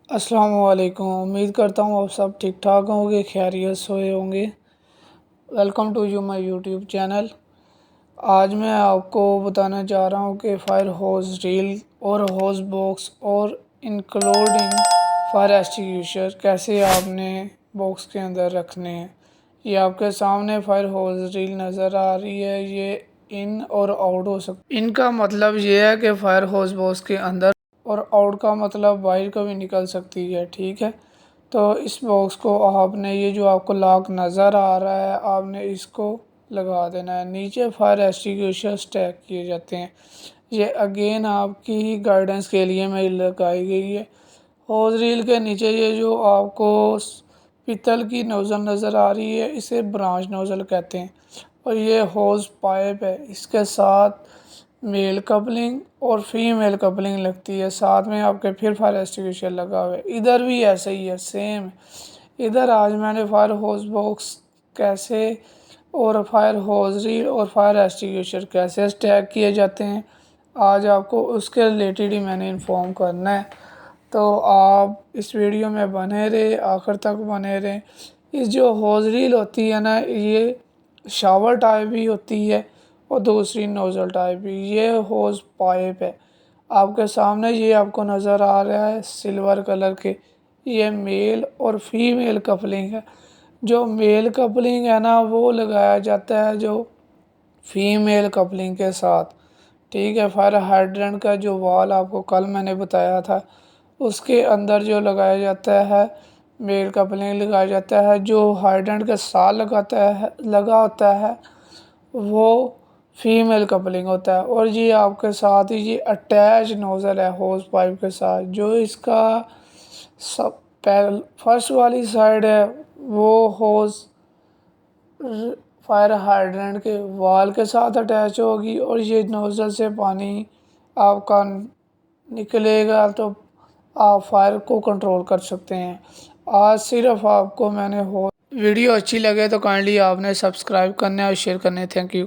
अस्सलाम वालेकुम। उम्मीद करता हूँ आप सब ठीक ठाक होंगे, खैरियत सोए होंगे। Welcome to you my YouTube channel. आज मैं आपको बताना चाह रहा हूँ कि फायर होस रील और होस बॉक्स और इंक्लूडिंग फायर एक्सटिंग्विशर कैसे आपने बॉक्स के अंदर रखने हैं। ये आपके सामने फायर होस रील नज़र आ रही है। ये इन और आउट हो सकती। इनका मतलब ये है कि फायर होस बॉक्स के अंदर, और आउट का मतलब बाहर को भी निकल सकती है। ठीक है, तो इस बॉक्स को आपने, ये जो आपको लॉक नज़र आ रहा है, आपने इसको लगा देना है। नीचे फायर एक्सटिंग्विशर स्टैक किए जाते हैं। ये अगेन आपकी ही गाइडेंस के लिए मैं लगाई गई है। होज रील के नीचे ये जो आपको पीतल की नोज़ल नज़र आ रही है, इसे ब्रांच नोज़ल कहते हैं। और ये होज पाइप है, इसके साथ मेल कपलिंग और फीमेल कपलिंग लगती है। साथ में आपके फिर फायर एक्सटिंग्विशर लगा हुआ है। इधर भी ऐसे ही है, सेम। इधर आज मैंने फायर होज बॉक्स कैसे और फायर होज रील और फायर एक्सटिंग्विशर कैसे स्टैक किए जाते हैं, आज आपको उसके रिलेटेड ही मैंने इन्फॉर्म करना है। तो आप इस वीडियो में बने रहे, आखिर तक बने रहें। इस जो होज रील होती है ना, ये शावर टाइप भी होती है और दूसरी नोज़ल टाइप भी। ये होज पाइप है आपके सामने, ये आपको नज़र आ रहा है सिल्वर कलर के। ये मेल और फीमेल कपलिंग है। जो मेल कपलिंग है ना, वो लगाया जाता है जो फीमेल कपलिंग के साथ। ठीक है, फायर हाइड्रेंट का जो वॉल आपको कल मैंने बताया था, उसके अंदर जो लगाया जाता है मेल कपलिंग लगाया जाता है। जो हाइड्रेंट के साथ लगा होता है वो फीमेल कपलिंग होता है। और ये आपके साथ ही ये अटैच नोज़ल है होज पाइप के साथ। जो इसका सब फर्स्ट वाली साइड है वो होज फायर हाइड्रेंट के वॉल के साथ अटैच होगी, और ये नोज़ल से पानी आपका निकलेगा तो आप फायर को कंट्रोल कर सकते हैं। आज सिर्फ आपको मैंने हो वीडियो अच्छी लगे तो काइंडली आपने सब्सक्राइब करना है और शेयर करने। Thank you.